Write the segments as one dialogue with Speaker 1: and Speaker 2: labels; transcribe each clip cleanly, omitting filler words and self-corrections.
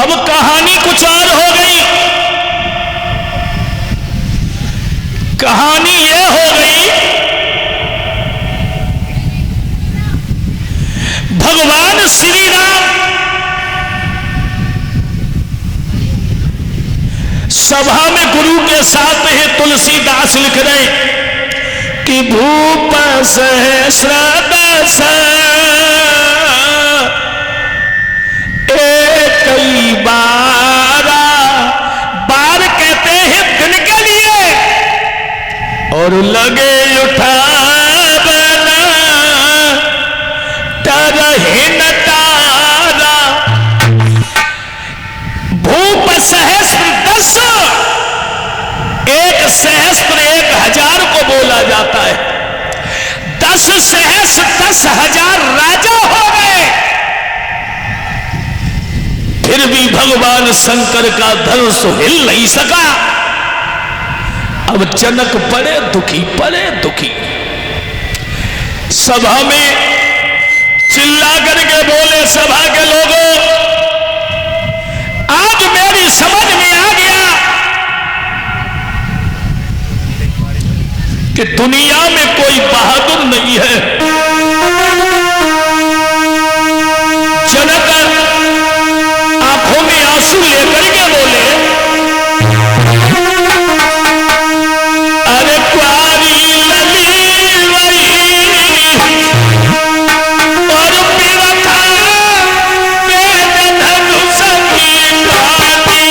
Speaker 1: अब कहानी कुछ और हो गई। कहानी यह हो गई, भगवान श्री राम सभा में गुरु के साथ ही तुलसीदास लिख रहे कि भूप सहस्रदश कई बारा, बार कहते हैं दिन के लिए, और लगे उठावना तरहीन तारा। भूप सहस्र 10, एक सहस्त्र 1000 को बोला जाता है। 10 सहस्त्र 10,000 राजा हो गए, फिर भी भगवान शंकर का धनुष हिल नहीं सका। अब जनक बड़े दुखी। सभा में चिल्ला करके बोले, सभा के लोगों, आज मेरी समझ में आ गया कि दुनिया में कोई बहादुर नहीं है। जनक आंखों में आंसू लेकर के बोले, अरे प्यारी लली वही और मेरा था मेरे धनुष की प्यारी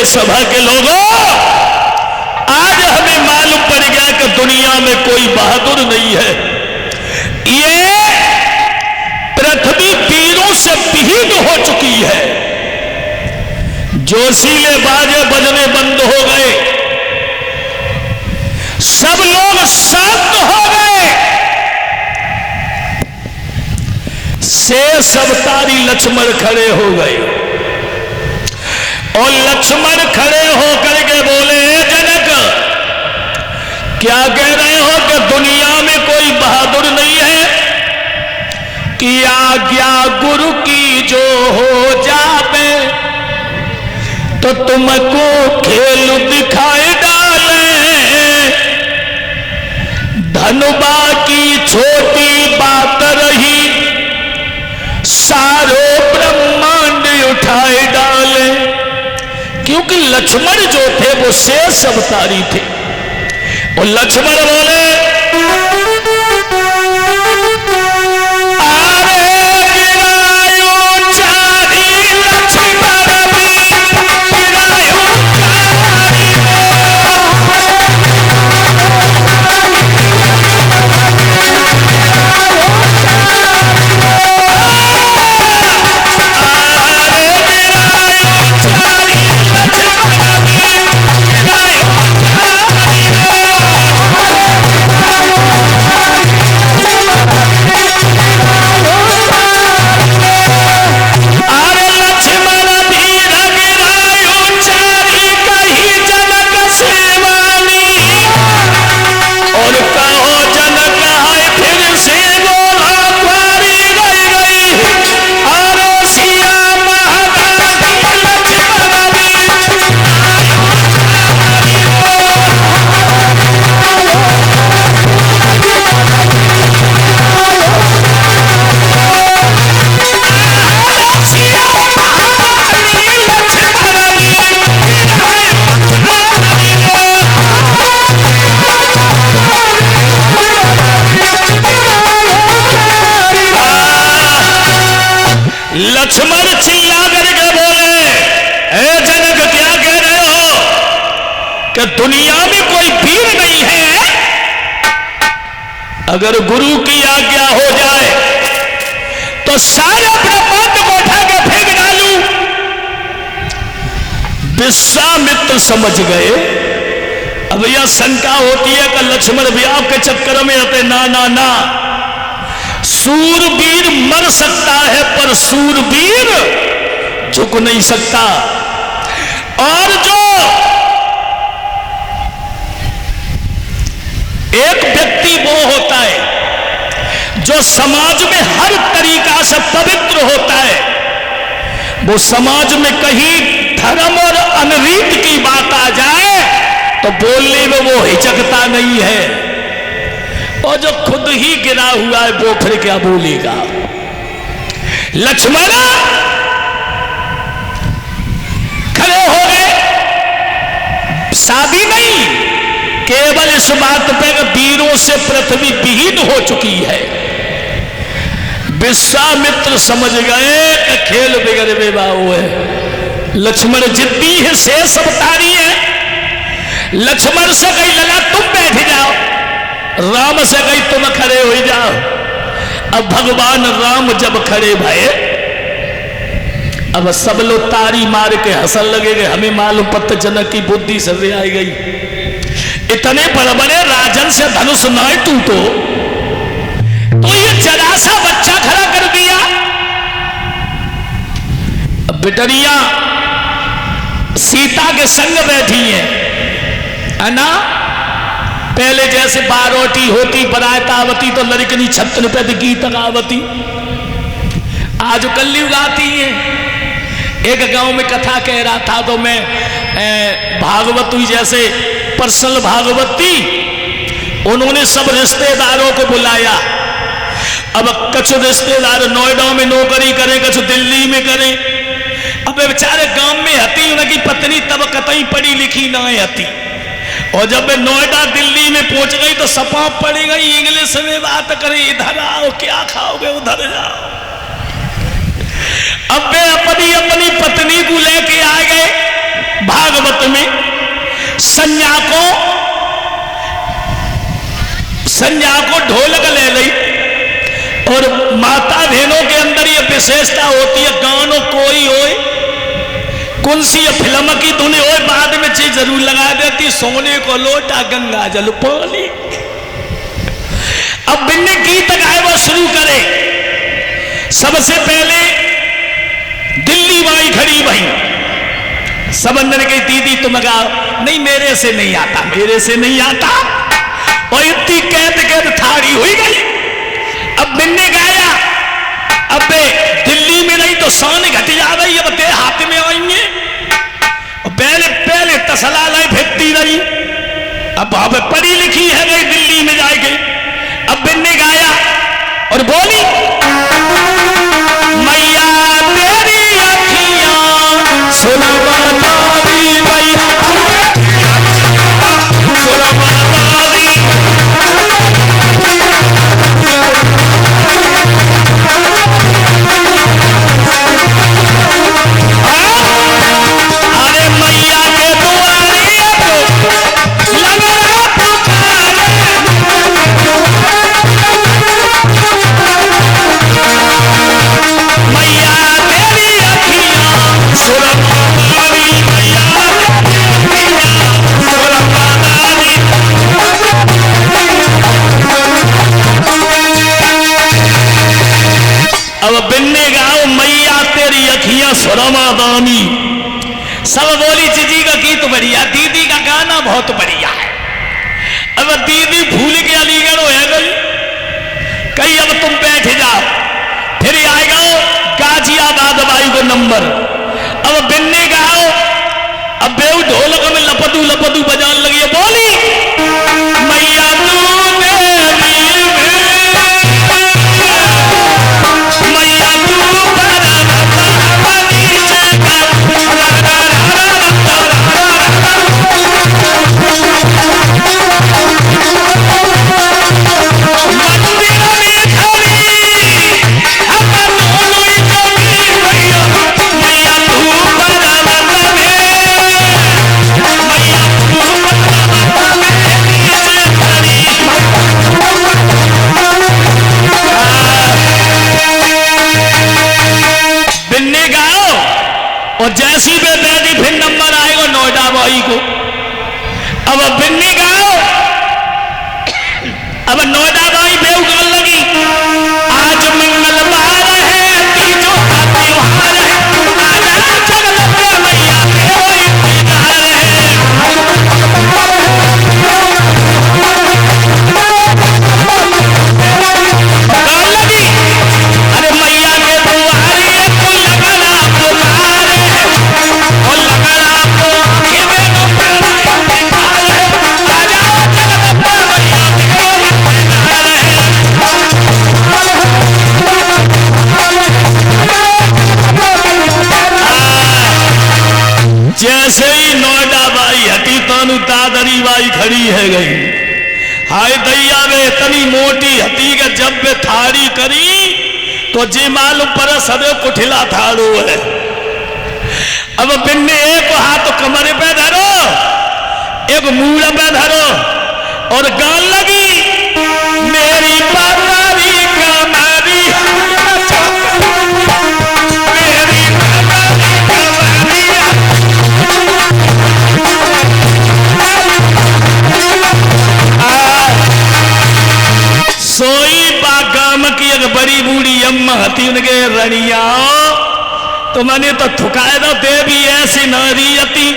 Speaker 1: सभा के लोगों, आज हमें मालूम पड़ गया कि दुनिया में कोई बहादुर नहीं है। ये पृथ्वी वीरों से विहीन हो चुकी है। जोशीले बाजे बजने बंद हो गए, सब लोग शांत हो गए। शेष अवतारी लक्ष्मण खड़े हो गए और लक्ष्मण खड़े होकर के बोले, जनक क्या कह रहे हो कि दुनिया में कोई बहादुर नहीं है? कि आज्ञा गुरु की जो हो जावे तो तुमको खेल दिखाई डाले। धनुबा की छोटी बात रही, सारो ब्रह्मांड उठाए डाले। क्योंकि लक्ष्मण जो थे वो शेष अवतारी थे। और लक्ष्मण बोले, लक्ष्मण चिल्ला करके बोले, ए जनक क्या कह रहे हो कि दुनिया में कोई वीर नहीं है? अगर गुरु की आज्ञा हो जाए तो सारे ब्रह्मांड को उठा के फेंक डालूं। विश्वामित्र समझ गए। अब यह शंका होती है कि लक्ष्मण विवाह के चक्कर में रहते। ना ना ना, सूरवीर मर सकता है पर सूरवीर झुक नहीं सकता। और जो एक व्यक्ति वो होता है जो समाज में हर तरीका से पवित्र होता है, वो समाज में कहीं धर्म और अनरीत की बात आ जाए तो बोलने में वो हिचकता नहीं है। और जो खुद ही गिरा हुआ है वो फिर क्या बोलेगा? लक्ष्मण खड़े हो गए। शादी नहीं, केवल इस बात पर वीरों से पृथ्वी विहीन हो चुकी है। विश्वामित्र समझ गए कि खेल बिगड़ बेबा है। लक्ष्मण जिद्दी है, शेष अवतारी है। लक्ष्मण से कही लला तुम बैठ जाओ, राम से कही तुम खड़े हो जाओ। अब भगवान राम जब खड़े भये, अब सब लोग तारी मार के हंसन लगे। हमें मालूम पत्त जनक की बुद्धि से आई गई। इतने बड़े बड़े राजन से धनुष न टूटो तो ये जरा सा बच्चा खड़ा कर दिया। अब बिटरिया सीता के संग बैठी है ना। पहले जैसे बारोटी होती बरायतावती तो लड़कनी छत्र पे गीत गावती, आज कलयुग आती है। एक गांव में कथा कह रहा था तो मैं भागवत हुई जैसे पर्सनल भागवत थी, उन्होंने सब रिश्तेदारों को बुलाया। अब कुछ रिश्तेदार नोएडा में नौकरी करें, कुछ दिल्ली में करें। अब बेचारे गांव में हती उनकी पत्नी तब कतई पढ़ी लिखी ना हती, और जब मैं नोएडा दिल्ली में पहुंच गई तो सपा पड़ी गई इंग्लिश में बात करें, इधर आओ क्या खाओगे उधर जाओ। अब वे अपनी अपनी पत्नी को लेके आ गए भागवत में। संज्ञा को ढोलक ले ली। और माता बहनों के अंदर ये विशेषता होती है, गानों कोई होए कौन सी फिल्म की धुन हो, बाद में चीज जरूर लगा देती, सोने को लोटा गंगा जल पानी। अब बिन्ने गीत गाए वो शुरू करे। सबसे पहले दिल्ली वाई खड़ी भाई, सब अंदर की दीदी तुम गाओ। नहीं मेरे से नहीं आता, मेरे से नहीं आता। और इतनी कैद कैद थारी हुई गई। अब बिन्ने गाया। अब दिल्ली में नहीं तो शान घट जा रही, अब तेरे हाथ में आएंगे। पहले पहले तसला लाई फेंकती रही। अब पढ़ी लिखी है गई, दिल्ली में जाएगी। अब बिन्ने गाया और बोली, मैया तेरी अखियां सुनवारी मैया सुनवारी। अरे मैया के दुआरे तो लगा पुकारे। मैया तेरी अखियां सुरमारी, मैया सुरमारी। अब बिन्ने गाओ मैया तेरी अखियां सुरमादानी। सब बोली जीजी का गीत बढ़िया, दीदी का गाना बहुत बढ़िया है। अब दीदी भूल के अलीगढ़ हो गई, कहीं अब तुम बैठ जाओ। फिर आएगा गाजियाबाद बाई को नंबर। अब बिन्ने गाओ। अब बेऊ ढोलक में लपदू लपदू बजान लगी है। बोली मैया तू मेरी मैया तू और जैसी पे बैठी फिर नंबर आएगा नोएडा भाई को। अब बिन्नी गाओ, अब नोएडा भाई बेव गाल लगी, आज मंगलवार है तीजों का त्योहार है, आजा जगदम्बे मैया तेरो इंतजार है। गाल लगी, अरे मैया के दुआरे तू लगना पुकार है, और लगना को आंखें में नो प्यार है, आजा जगदम्बे मैया तेरो इंतजार है। जैसे ही नोएडा बाई हटी तानू तादरी बाई खड़ी है गई। हाय दैया वे इतनी मोटी हती के जब वे थाड़ी करी तो जी मालूम पर सदे कुठिला थाड़ो है। अब बिन्ने एक हाथ कमरे पे धरो, एक मूल पे धरो और गाल लगी, मेरी पातारी कमरी मेरी पातारी कमरी सोई बागाम की एक बड़ी बूढ़ी अम्मा हती उनके रनिया, तो मैंने तो थुकाए दो देवी ऐसी नारियती,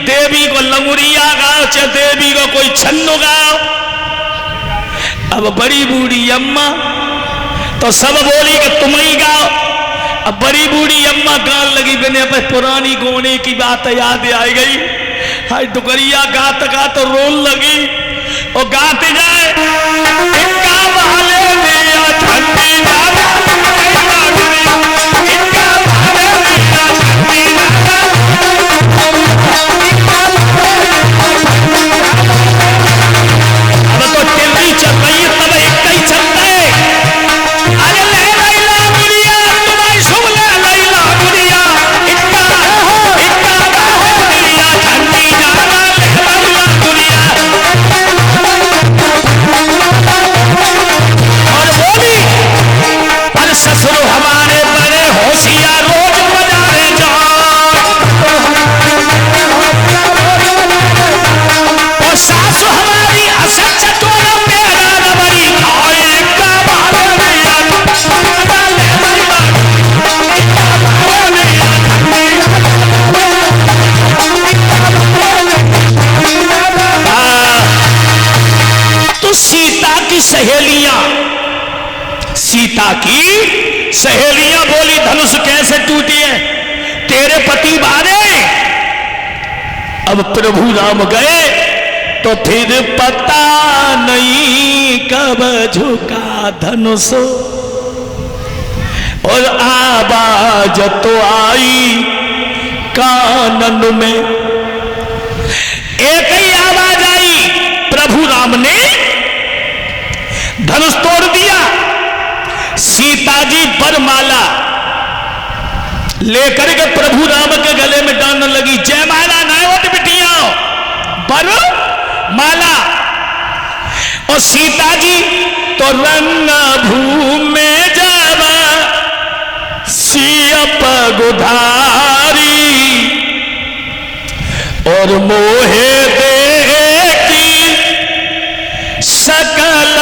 Speaker 1: देवी को लंगुरिया गाओ चाहे देवी को कोई छन्नो गाओ। अब बड़ी बूढ़ी अम्मा तो सब बोली कि तुम ही गाओ। अब बड़ी बूढ़ी अम्मा गान लगी, मैंने अपने पुरानी गोने की बात याद आ गई। हाय डुगरिया गात गात रोल लगी और गाते जाए, इनका बहाले दिया ठंडी दादा, इनका बहाले दिया ठंडी दादा। अब तो टिल्ली चल रही है, तब एक ही चलता है, अरे ले लैला गुड़िया तुम्हारी सुन ले लैला गुड़िया, इनका बहाले दिया ठंडी दादा, ले लैला गुड़िया। और बोली, अरे ससुर हमारे बड़े होशियार, रोज बाजारे जाओ, और सासु हमारी असर चटोरा प्यारा रबड़ी खाओ, इनका बहाले दिया दादा, ले लैला, इनका बहाले दिया तो सीता की सहेलियां बोली, धनुष कैसे टूटी है, तेरे पति मारे। अब प्रभु राम गए तो फिर पता नहीं कब झुका धनुष, और आवाज तो आई कानन में, एक ही आवाज आई, प्रभु राम ने धनुष तोड़ दिया। सीता जी वरमाला लेकर के प्रभु राम के गले में डालने लगी, जयमाला ना होती बिटिया, वरमाला। और सीता जी तो रंग भूमि जावा सियप गुधारी, और मोहे देखी सकल